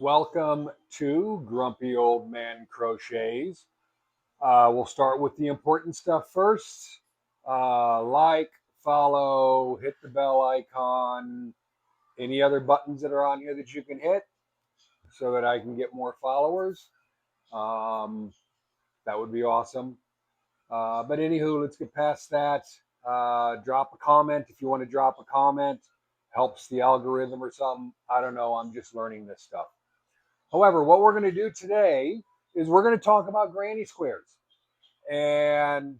Welcome to Grumpy Old Man Crochets. We'll start with the important stuff first. Like, follow, hit the bell icon, any other buttons that are on here that you can hit so that I can get more followers. Um, that would be awesome. But anywho, let's get past that. Drop a comment if you want to drop a comment. Helps the algorithm or something. I don't know. I'm just learning this stuff. However, what we're going to do today is we're going to talk about granny squares and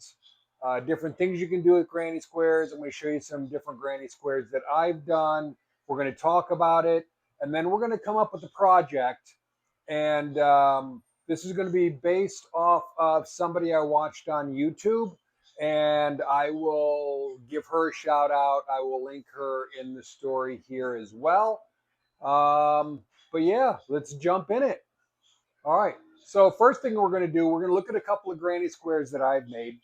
different things you can do with granny squares. I'm going to show you some different granny squares that I've done. We're going to talk about it, and then we're going to come up with a project. And this is going to be based off of somebody I watched on YouTube. And I will give her a shout out. I will link her in the story here as well. Um, but yeah, let's jump in it. All right. So first thing we're going to do, we're going to look at a couple of granny squares that I've made,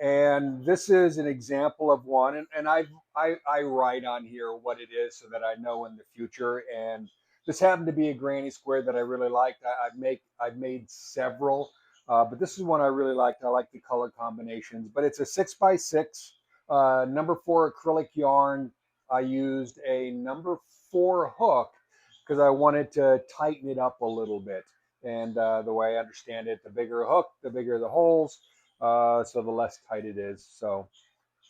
and this is an example of one. And I write on here what it is so that I know in the future. And this happened to be a granny square that I really liked. I've made several, but this is one I really liked. I like the color combinations. But it's a 6x6, number 4 acrylic yarn. I used a number 4 hook because I wanted to tighten it up a little bit. And the way I understand it, the bigger a hook, the bigger the holes, so the less tight it is. So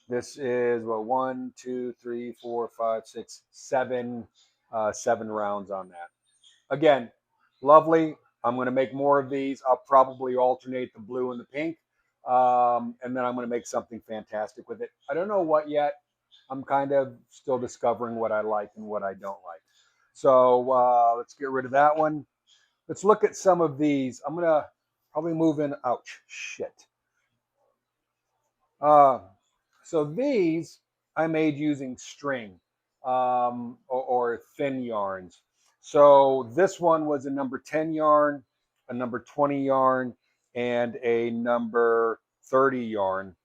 this is what, 1, 2, 3, 4, 5, 6, 7, 7 rounds on that. Again, lovely. I'm going to make more of these. I'll probably alternate the blue and the pink, and then I'm going to make something fantastic with it. I don't know what yet. I'm kind of still discovering what I like and what I don't like. So let's get rid of that one. Let's look at some of these. I'm going to probably move in. Ouch, shit. Uh, so these I made using string, or thin yarns. So this one was a number 10 yarn, a number 20 yarn, and a number 30 yarn.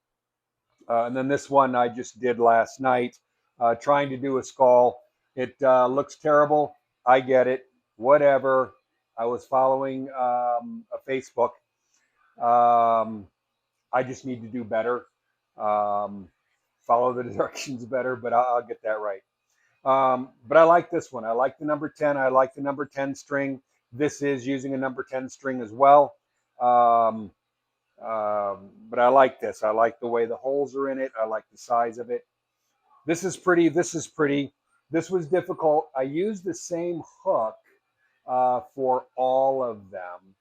And then this one I just did last night, trying to do a skull. It looks terrible. I get it. Whatever. I was following a Facebook. Um, I just need to do better, um, follow the directions better, but I'll get that right. But I like this one. I like the number 10. I like the number 10 string. This is using a number 10 string as well. Um, but I like this. I like the way the holes are in it. I like the size of it. This is pretty. This is pretty. This was difficult. I used the same hook for all of them,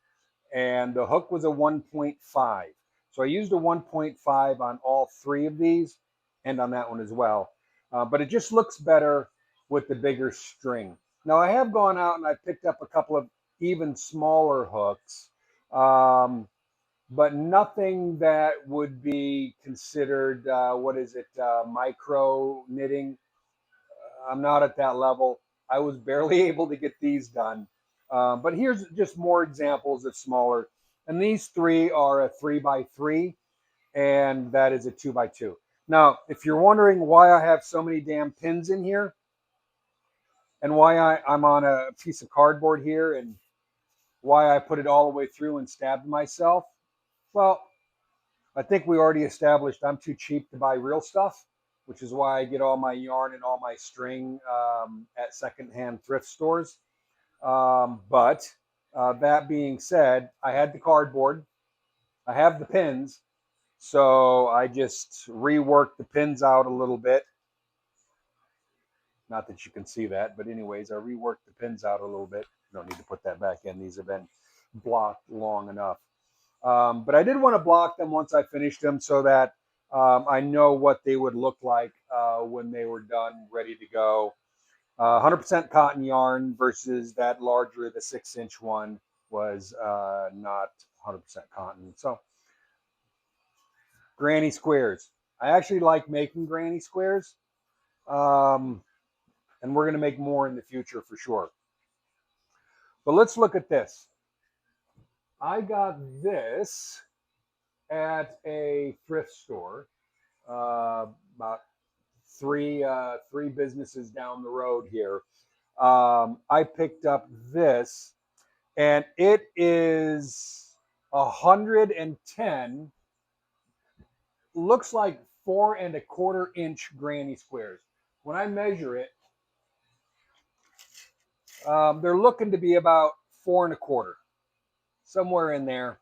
and the hook was a 1.5. So I used a 1.5 on all 3 of these and on that one as well. But it just looks better with the bigger string. Now I have gone out and I picked up a couple of even smaller hooks, but nothing that would be considered, what is it, micro knitting. I'm not at that level. I was barely able to get these done. But here's just more examples of smaller. And these 3 are a 3x3, and that is a 2x2. Now, if you're wondering why I have so many damn pins in here and why I'm on a piece of cardboard here and why I put it all the way through and stabbed myself, well, I think we already established I'm too cheap to buy real stuff, which is why I get all my yarn and all my string at secondhand thrift stores. But that being said, I had the cardboard, I have the pins, so I just reworked the pins out a little bit. Not that you can see that, but anyways, I reworked the pins out a little bit. Don't need to put that back in. These have been blocked long enough. But I did want to block them once I finished them so that I know what they would look like when they were done, ready to go. 100% cotton yarn versus that larger, the 6-inch one was not 100% cotton. So granny squares. I actually like making granny squares. Um, and we're going to make more in the future for sure. But let's look at this. I got this at a thrift store about three businesses down the road here. I picked up this, and it is 110. Looks like 4¼ inch granny squares. When I measure it, they're looking to be about 4¼ somewhere in there.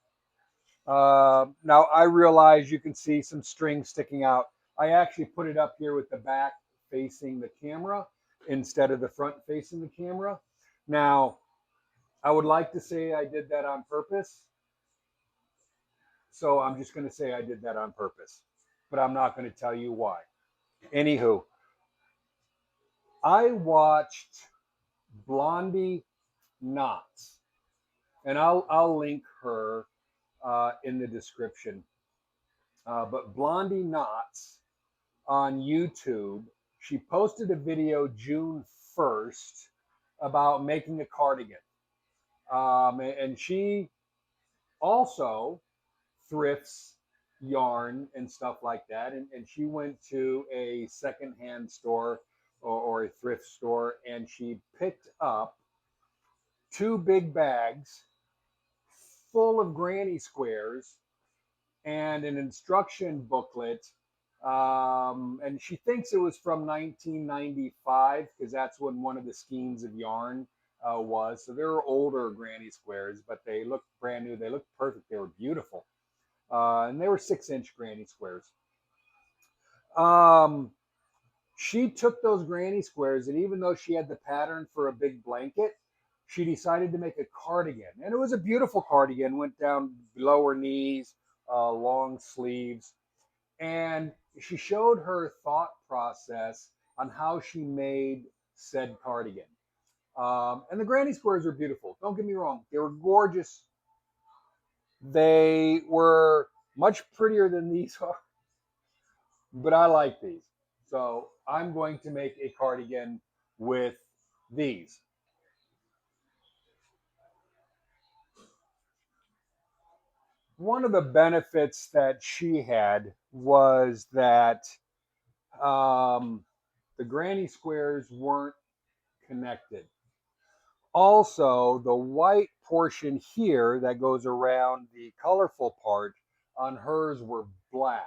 Now I realize you can see some string sticking out. I actually put it up here with the back facing the camera instead of the front facing the camera. Now, I would like to say I did that on purpose. So I'm just going to say I did that on purpose, but I'm not going to tell you why. Anywho, I watched Blondie Knots, and I'll link her in the description. But Blondie Knots on YouTube, she posted a video June 1st about making a cardigan. And she also thrifts yarn and stuff like that. And she went to a secondhand store or a thrift store, and she picked up 2 big bags full of granny squares and an instruction booklet. And she thinks it was from 1995 because that's when one of the skeins of yarn was. So they were older granny squares, but they looked brand new. They looked perfect. They were beautiful. And they were 6-inch granny squares. Um, she took those granny squares, and even though she had the pattern for a big blanket, she decided to make a cardigan. And it was a beautiful cardigan, went down below her knees, long sleeves. And she showed her thought process on how she made said cardigan. And the granny squares were beautiful. Don't get me wrong, they were gorgeous. They were much prettier than these are, but I like these. So I'm going to make a cardigan with these. One of the benefits that she had was that the granny squares weren't connected. Also, the white portion here that goes around the colorful part on hers were black.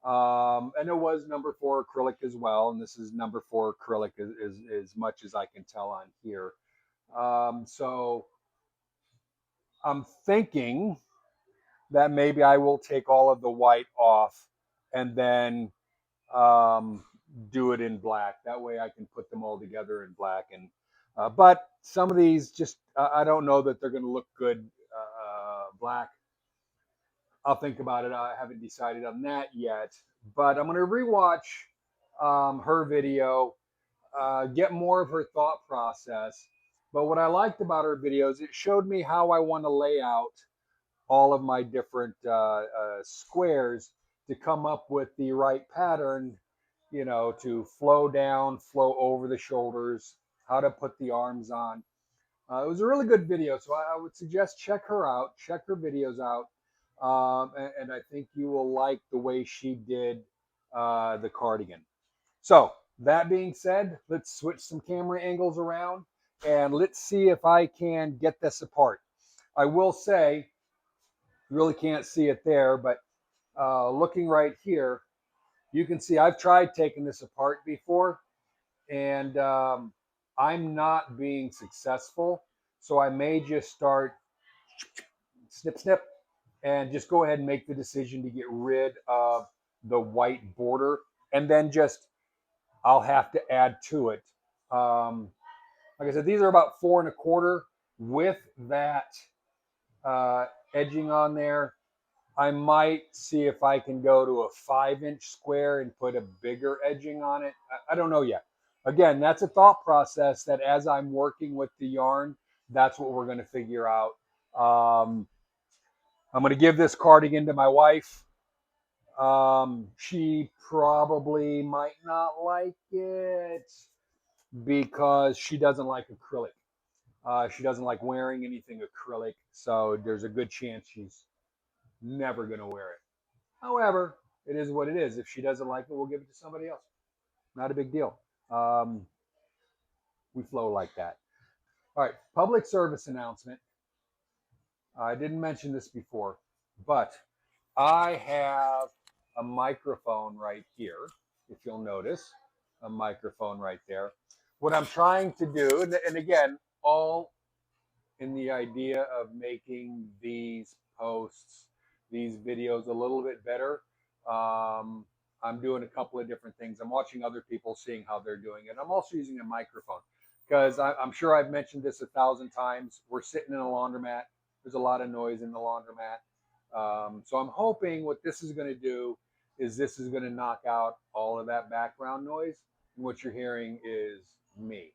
And it was number 4 acrylic as well. And this is number 4 acrylic as much as I can tell on here. So I'm thinking that maybe I will take all of the white off and then um, do it in black. That way I can put them all together in black. And but some of these just I don't know that they're going to look good black. I'll think about it. I haven't decided on that yet, but I'm going to rewatch her video, get more of her thought process. But what I liked about her videos, it showed me how I want to lay out all of my different squares to come up with the right pattern, to flow down, flow over the shoulders, how to put the arms on. It was a really good video, so I would suggest check her out, check her videos out, and I think you will like the way she did the cardigan. So that being said, let's switch some camera angles around and let's see if I can get this apart. I will say, you really can't see it there, but looking right here, you can see I've tried taking this apart before, and I'm not being successful. So I may just start snip, snip, and just go ahead and make the decision to get rid of the white border, and then just I'll have to add to it. Um, like I said, these are about 4¼ with that edging on there. I might see if I can go to a 5-inch square and put a bigger edging on it. I don't know yet. Again, that's a thought process that as I'm working with the yarn, that's what we're going to figure out. Um, I'm going to give this cardigan to my wife. She probably might not like it because she doesn't like acrylic. She doesn't like wearing anything acrylic, so there's a good chance she's never going to wear it. However, it is what it is. If she doesn't like it, we'll give it to somebody else. Not a big deal. Um, we flow like that. All right, public service announcement. I didn't mention this before, but I have a microphone right here. If you'll notice, a microphone right there. What I'm trying to do, and again, all in the idea of making these posts, these videos a little bit better. I'm doing a couple of different things. I'm watching other people, seeing how they're doing it. I'm also using a microphone because I'm sure I've mentioned this 1,000 times. We're sitting in a laundromat. There's a lot of noise in the laundromat. So I'm hoping what this is going to do is this is going to knock out all of that background noise. And what you're hearing is me.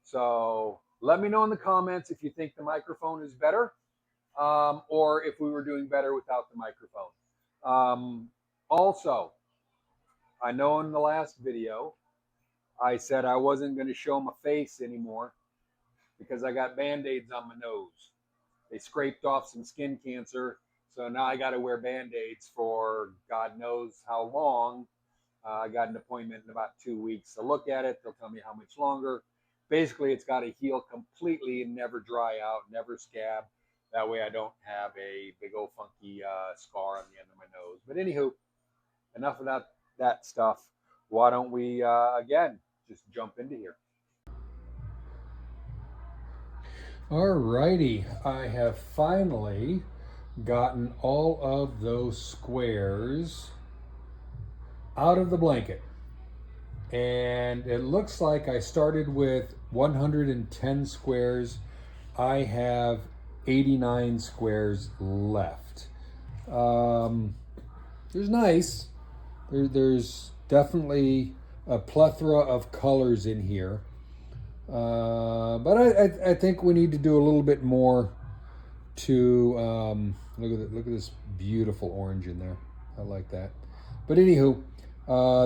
So let me know in the comments if you think the microphone is better, or if we were doing better without the microphone. Also, I know in the last video, I said I wasn't going to show my face anymore because I got Band-Aids on my nose. They scraped off some skin cancer, so now I got to wear Band-Aids for God knows how long. I got an appointment in about 2 weeks to look at it. They'll tell me how much longer. Basically, it's got to heal completely and never dry out, never scab. That way I don't have a big old funky scar on the end of my nose. But anywho, enough of that stuff. Why don't we, again, just jump into here. Alrighty, I have finally gotten all of those squares out of the blanket. And it looks like I started with 110 squares. I have 89 squares left. There's nice. There's definitely a plethora of colors in here. But I think we need to do a little bit more to look at this beautiful orange in there. I like that. But anywho,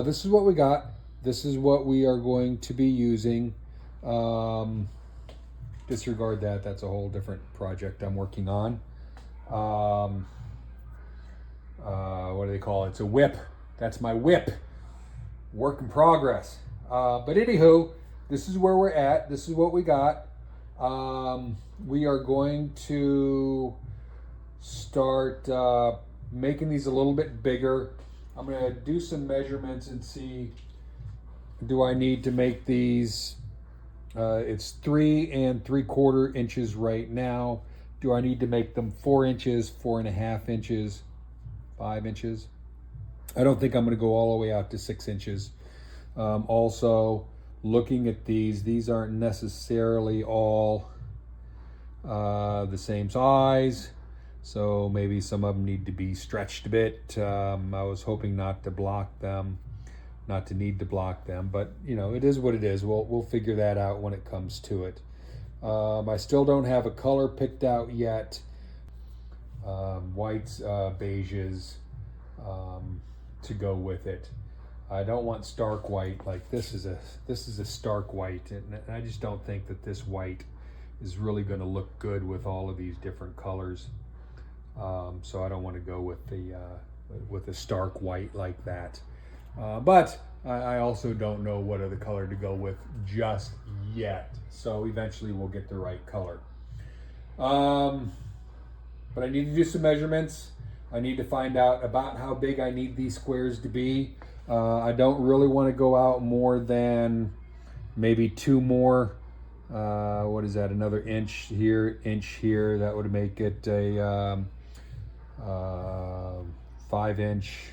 this is what we got. This is what we are going to be using. Disregard that. That's a whole different project I'm working on. What do they call it? It's a whip. That's my whip. Work in progress. But anywho, this is where we're at. This is what we got. We are going to start making these a little bit bigger. I'm going to do some measurements and see, do I need to make these, it's 3 3/4 inches right now. Do I need to make them 4 inches, 4.5 inches, 5 inches? I don't think I'm going to go all the way out to 6 inches. Also, looking at these aren't necessarily all the same size. So maybe some of them need to be stretched a bit. I was hoping not to block them, not to need to block them, but you know, it is what it is. We'll figure that out when it comes to it. I still don't have a color picked out yet. Whites, beiges, to go with it. I don't want stark white. Like this is a stark white, and I just don't think that this white is really going to look good with all of these different colors. So I don't want to go with the stark white like that. But I also don't know what other color to go with just yet. So eventually we'll get the right color. But I need to do some measurements. I need to find out about how big I need these squares to be. I don't really want to go out more than maybe 2 more. What is that? Another inch here, inch here. That would make it a 5 inch.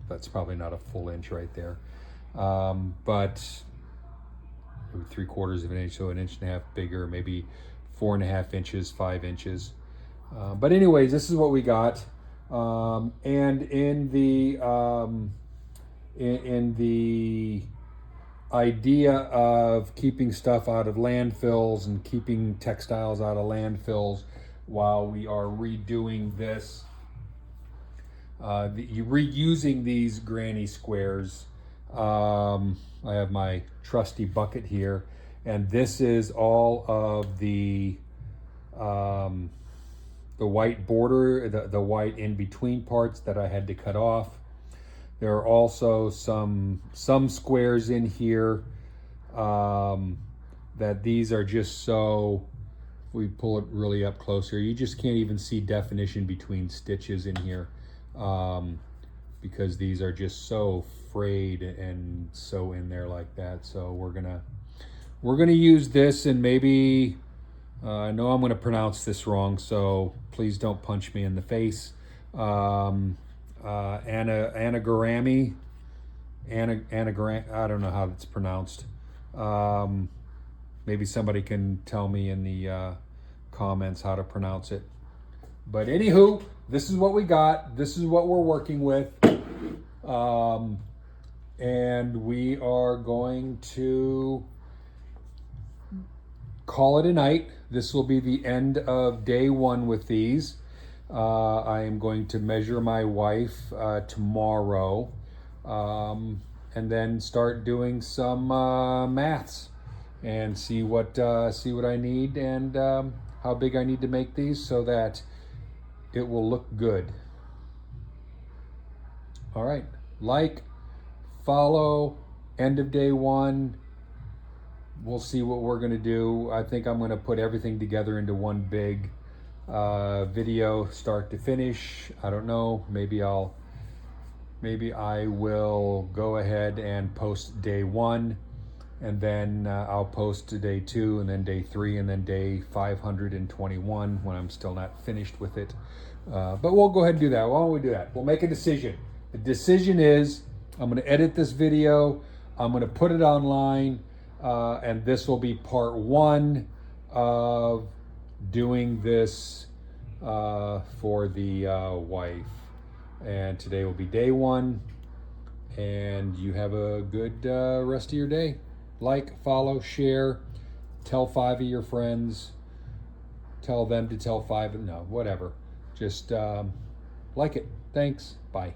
That's probably not a full inch right there. But 3/4 of an inch, so 1.5 inches bigger, maybe 4.5 inches, 5 inches. But anyways, this is what we got. And in the idea of keeping stuff out of landfills and keeping textiles out of landfills while we are redoing this, reusing these granny squares. I have my trusty bucket here, and this is all of the white border, the white in between parts that I had to cut off. There are also some squares in here that these are just so, we pull it really up closer, you just can't even see definition between stitches in here, because these are just so frayed and so in there like that. So we're gonna use this, and maybe I know I'm gonna pronounce this wrong, so please don't punch me in the face. Anagarami, anagram, I don't know how it's pronounced. Maybe somebody can tell me in the comments how to pronounce it. But anywho, this is what we got. This is what we're working with. And we are going to call it a night. This will be the end of day one with these. I am going to measure my wife tomorrow, and then start doing some maths and see what I need, and how big I need to make these so that it will look good. All right, like, follow, end of day one. We'll see what we're gonna do. I think I'm gonna put everything together into one big video, start to finish. I don't know, maybe I will go ahead and post day one, and then I'll post to day two, and then day three, and then day 521 when I'm still not finished with it. But we'll go ahead and do that. Why don't we do that? We'll make a decision. The decision is, I'm gonna edit this video, I'm gonna put it online, and this will be part one of doing this for the wife. And today will be day one, and you have a good rest of your day. Like, follow, share, tell 5 of your friends, tell them to tell 5, no, whatever. Just like it. Thanks. Bye.